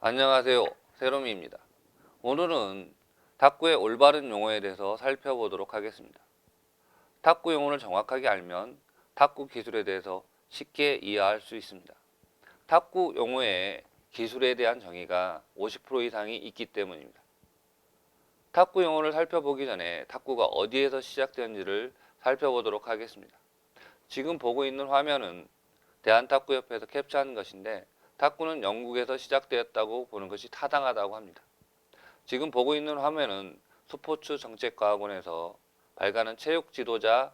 안녕하세요. 세롬이입니다. 오늘은 탁구의 올바른 용어에 대해서 살펴보도록 하겠습니다. 탁구 용어를 정확하게 알면 탁구 기술에 대해서 쉽게 이해할 수 있습니다. 탁구 용어의 기술에 대한 정의가 50% 이상이 있기 때문입니다. 탁구 용어를 살펴보기 전에 탁구가 어디에서 시작되는지를 살펴보도록 하겠습니다. 지금 보고 있는 화면은 대한탁구협회에서 캡처한 것인데 탁구는 영국에서 시작되었다고 보는 것이 타당하다고 합니다. 지금 보고 있는 화면은 스포츠정책과학원에서 발간한 체육지도자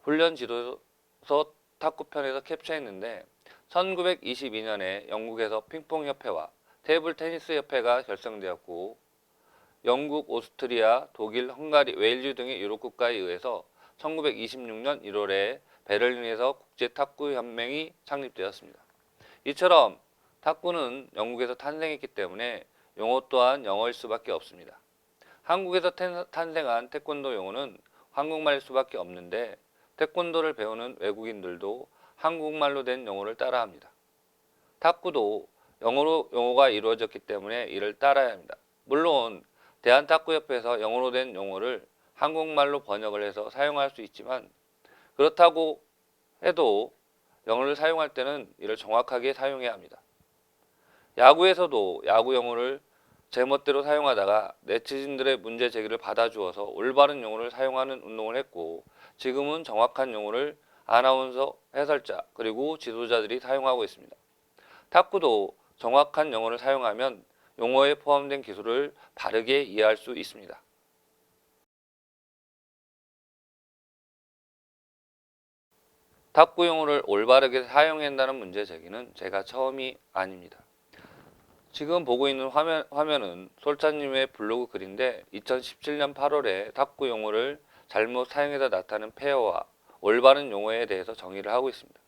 훈련지도서 탁구편에서 캡처했는데 1922년에 영국에서 핑퐁협회와 테이블테니스협회가 결성되었고 영국, 오스트리아, 독일, 헝가리, 웨일즈 등의 유럽 국가에 의해서 1926년 1월에 베를린에서 국제탁구연맹이 창립되었습니다. 이처럼 탁구는 영국에서 탄생했기 때문에 용어 또한 영어일 수밖에 없습니다. 한국에서 탄생한 태권도 용어는 한국말일 수밖에 없는데 태권도를 배우는 외국인들도 한국말로 된 용어를 따라합니다. 탁구도 영어로 용어가 이루어졌기 때문에 이를 따라야 합니다. 물론 대한탁구협회에서 영어로 된 용어를 한국말로 번역을 해서 사용할 수 있지만 그렇다고 해도 영어를 사용할 때는 이를 정확하게 사용해야 합니다. 야구에서도 야구 용어를 제멋대로 사용하다가 네티즌들의 문제 제기를 받아주어서 올바른 용어를 사용하는 운동을 했고 지금은 정확한 용어를 아나운서, 해설자, 그리고 지도자들이 사용하고 있습니다. 탁구도 정확한 영어를 사용하면 용어에 포함된 기술을 바르게 이해할 수 있습니다. 탁구 용어를 올바르게 사용해야 한다는 문제 제기는 제가 처음이 아닙니다. 지금 보고 있는 화면은 솔찬님의 블로그 글인데 2017년 8월에 탁구 용어를 잘못 사용해서 나타나는 페어와 올바른 용어에 대해서 정의를 하고 있습니다.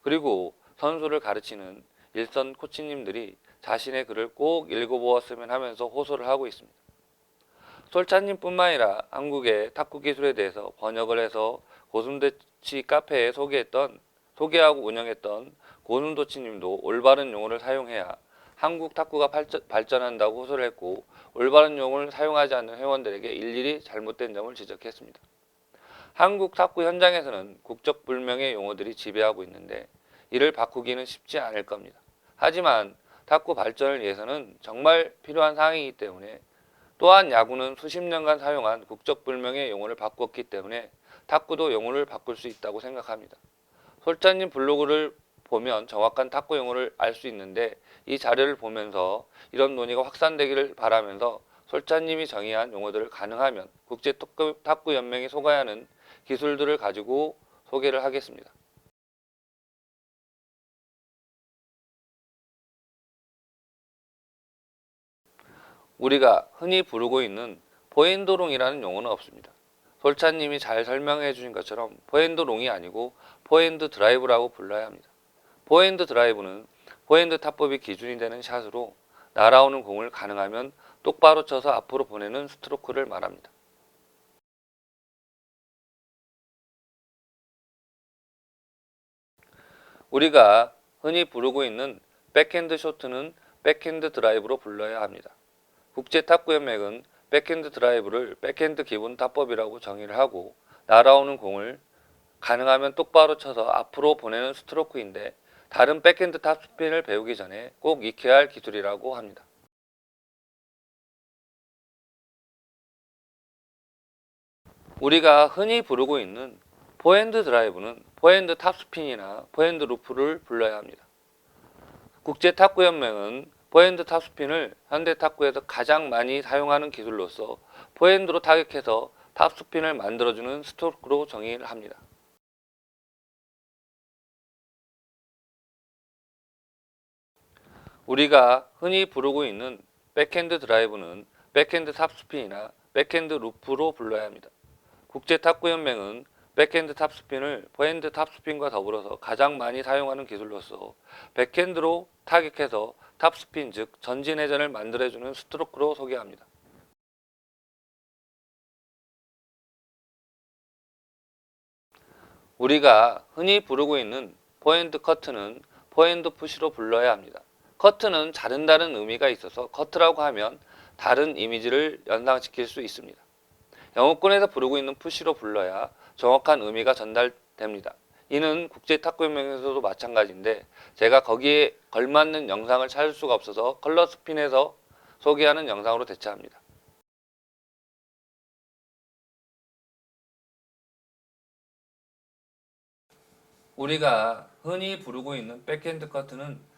그리고 선수를 가르치는 일선 코치님들이 자신의 글을 꼭 읽어보았으면 하면서 호소를 하고 있습니다. 솔찬님뿐만 아니라 한국의 탁구 기술에 대해서 번역을 해서 고슴도치 카페에 소개하고 운영했던 고슴도치님도 올바른 용어를 사용해야 한국 탁구가 발전한다고 호소를 했고 올바른 용어를 사용하지 않는 회원들에게 일일이 잘못된 점을 지적했습니다. 한국 탁구 현장에서는 국적불명의 용어들이 지배하고 있는데 이를 바꾸기는 쉽지 않을 겁니다. 하지만 탁구 발전을 위해서는 정말 필요한 사항이기 때문에 또한 야구는 수십 년간 사용한 국적불명의 용어를 바꿨기 때문에 탁구도 용어를 바꿀 수 있다고 생각합니다. 솔찬님 블로그를 보면 정확한 탁구 용어를 알 수 있는데 이 자료를 보면서 이런 논의가 확산되기를 바라면서 솔찬님이 정의한 용어들을 가능하면 국제탁구연맹이 소개하는 기술들을 가지고 소개를 하겠습니다. 우리가 흔히 부르고 있는 포핸드롱이라는 용어는 없습니다. 솔찬님이 잘 설명해 주신 것처럼 포핸드롱이 아니고 포핸드 드라이브라고 불러야 합니다. 포핸드 드라이브는 포핸드 타법이 기준이 되는 샷으로 날아오는 공을 가능하면 똑바로 쳐서 앞으로 보내는 스트로크를 말합니다. 우리가 흔히 부르고 있는 백핸드 쇼트는 백핸드 드라이브로 불러야 합니다. 국제탁구연맹은 백핸드 드라이브를 백핸드 기본 타법이라고 정의를 하고 날아오는 공을 가능하면 똑바로 쳐서 앞으로 보내는 스트로크인데 다른 백핸드 탑스핀을 배우기 전에 꼭 익혀야 할 기술이라고 합니다. 우리가 흔히 부르고 있는 포핸드 드라이브는 포핸드 탑스핀이나 포핸드 루프를 불러야 합니다. 국제탁구연맹은 포핸드 탑스핀을 현대탁구에서 가장 많이 사용하는 기술로서 포핸드로 타격해서 탑스핀을 만들어주는 스트로크로 정의를 합니다. 우리가 흔히 부르고 있는 백핸드 드라이브는 백핸드 탑스핀이나 백핸드 루프로 불러야 합니다. 국제탁구연맹은 백핸드 탑스핀을 포핸드 탑스핀과 더불어서 가장 많이 사용하는 기술로서 백핸드로 타격해서 탑스핀 즉 전진 회전을 만들어주는 스트로크로 소개합니다. 우리가 흔히 부르고 있는 포핸드 커트는 포핸드 푸시로 불러야 합니다. 커트는 자른다는 의미가 있어서 커트라고 하면 다른 이미지를 연상시킬 수 있습니다. 영어권에서 부르고 있는 푸시로 불러야 정확한 의미가 전달됩니다. 이는 국제탁구연맹에서도 마찬가지인데 제가 거기에 걸맞는 영상을 찾을 수가 없어서 컬러스핀에서 소개하는 영상으로 대체합니다. 우리가 흔히 부르고 있는 백핸드 커트는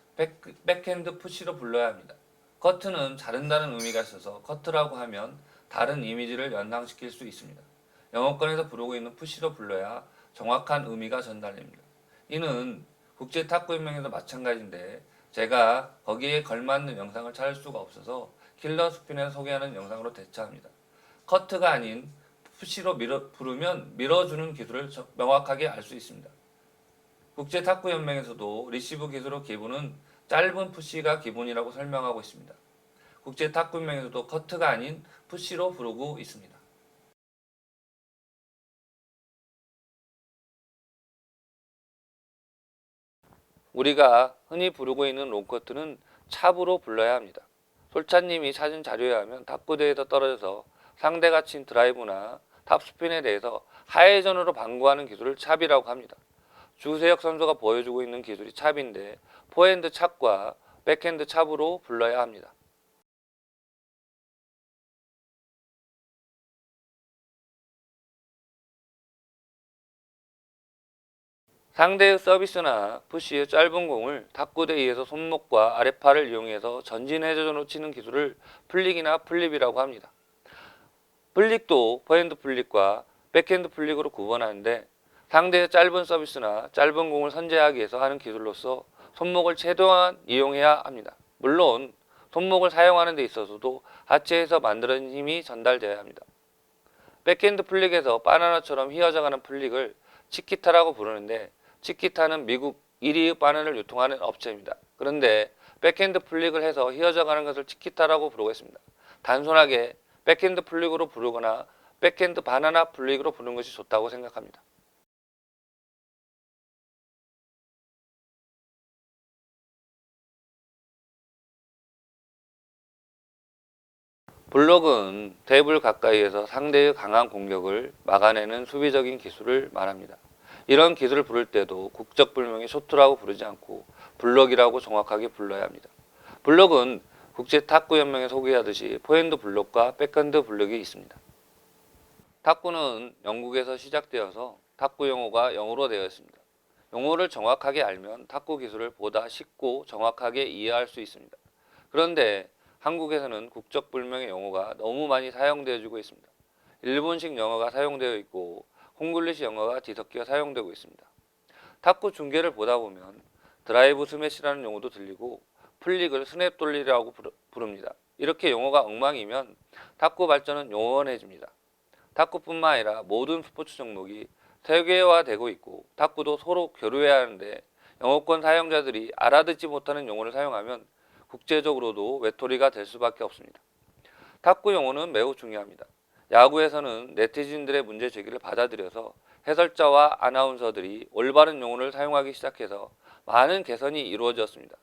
백핸드 푸시로 불러야 합니다. 커트는 자른다는 의미가 있어서 커트라고 하면 다른 이미지를 연상시킬 수 있습니다. 영어권에서 부르고 있는 푸시로 불러야 정확한 의미가 전달됩니다. 이는 국제탁구연맹에도 마찬가지인데 제가 거기에 걸맞는 영상을 찾을 수가 없어서 킬러 스핀에서 소개하는 영상으로 대체합니다. 커트가 아닌 푸시로 부르면 밀어주는 기술을 명확하게 알 수 있습니다. 국제탁구연맹에서도 리시브 기술의 기본은 짧은 푸시가 기본이라고 설명하고 있습니다. 국제탁구연맹에서도 커트가 아닌 푸시로 부르고 있습니다. 우리가 흔히 부르고 있는 롱커트는 찹으로 불러야 합니다. 솔찬님이 찾은 자료에 하면 탁구대에서 떨어져서 상대가 친 드라이브나 탑스핀에 대해서 하회전으로 방구하는 기술을 찹이라고 합니다. 주세혁 선수가 보여주고 있는 기술이 찹인데 포핸드 찹과 백핸드 찹으로 불러야 합니다. 상대의 서비스나 푸시의 짧은 공을 탁구대에서 손목과 아랫팔을 이용해서 전진 회전으로 치는 기술을 플릭이나 플립이라고 합니다. 플릭도 포핸드 플릭과 백핸드 플릭으로 구분하는데 상대의 짧은 서비스나 짧은 공을 선제하기 위해서 하는 기술로서 손목을 최대한 이용해야 합니다. 물론 손목을 사용하는 데 있어서도 하체에서 만들어진 힘이 전달되어야 합니다. 백핸드 플릭에서 바나나처럼 휘어져가는 플릭을 치키타라고 부르는데 치키타는 미국 1위의 바나나를 유통하는 업체입니다. 그런데 백핸드 플릭을 해서 휘어져가는 것을 치키타라고 부르고 있습니다. 단순하게 백핸드 플릭으로 부르거나 백핸드 바나나 플릭으로 부르는 것이 좋다고 생각합니다. 블록은 테이블 가까이에서 상대의 강한 공격을 막아내는 수비적인 기술을 말합니다. 이런 기술을 부를 때도 국적불명의 쇼트라고 부르지 않고 블록이라고 정확하게 불러야 합니다. 블록은 국제탁구연맹에 소개하듯이 포핸드 블록과 백핸드 블록이 있습니다. 탁구는 영국에서 시작되어서 탁구 용어가 영어로 되어 있습니다. 용어를 정확하게 알면 탁구 기술을 보다 쉽고 정확하게 이해할 수 있습니다. 그런데 한국에서는 국적불명의 영어가 너무 많이 사용되어지고 있습니다. 일본식 영어가 사용되어 있고 콩글리시 영어가 뒤섞여 사용되고 있습니다. 탁구 중계를 보다 보면 드라이브 스매시라는 용어도 들리고 플릭을 스냅 돌리라고 부릅니다. 이렇게 용어가 엉망이면 탁구 발전은 요원해집니다. 탁구뿐만 아니라 모든 스포츠 종목이 세계화되고 있고 탁구도 서로 교류해야 하는데 영어권 사용자들이 알아듣지 못하는 용어를 사용하면 국제적으로도 외톨이가 될 수밖에 없습니다. 탁구 용어는 매우 중요합니다. 야구에서는 네티즌들의 문제 제기를 받아들여서 해설자와 아나운서들이 올바른 용어를 사용하기 시작해서 많은 개선이 이루어졌습니다.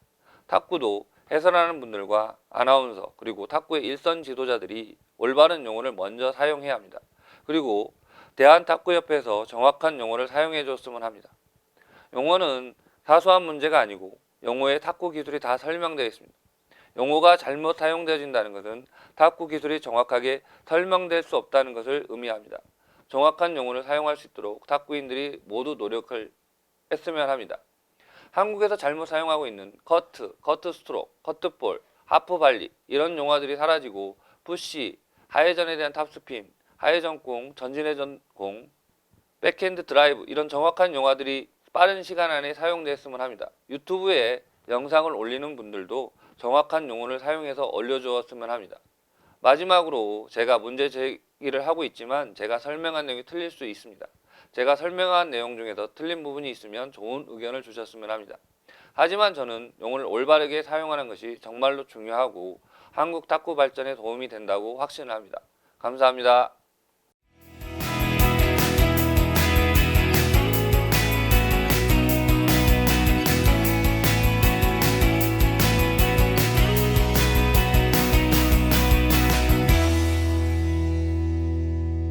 탁구도 해설하는 분들과 아나운서 그리고 탁구의 일선 지도자들이 올바른 용어를 먼저 사용해야 합니다. 그리고 대한탁구협회에서 정확한 용어를 사용해 줬으면 합니다. 용어는 사소한 문제가 아니고 용어에 탁구 기술이 다 설명되어 있습니다. 용어가 잘못 사용되어진다는 것은 탁구 기술이 정확하게 설명될 수 없다는 것을 의미합니다. 정확한 용어를 사용할 수 있도록 탁구인들이 모두 노력을 했으면 합니다. 한국에서 잘못 사용하고 있는 커트, 커트 스트로크, 커트볼, 하프 발리 이런 용어들이 사라지고 푸시, 하회전에 대한 탑스핀, 하회전공, 전진회전공, 백핸드 드라이브 이런 정확한 용어들이 빠른 시간 안에 사용됐으면 합니다. 유튜브에 영상을 올리는 분들도 정확한 용어를 사용해서 올려주었으면 합니다. 마지막으로 제가 문제 제기를 하고 있지만 제가 설명한 내용이 틀릴 수 있습니다. 제가 설명한 내용 중에서 틀린 부분이 있으면 좋은 의견을 주셨으면 합니다. 하지만 저는 용어를 올바르게 사용하는 것이 정말로 중요하고 한국 탁구 발전에 도움이 된다고 확신을 합니다. 감사합니다.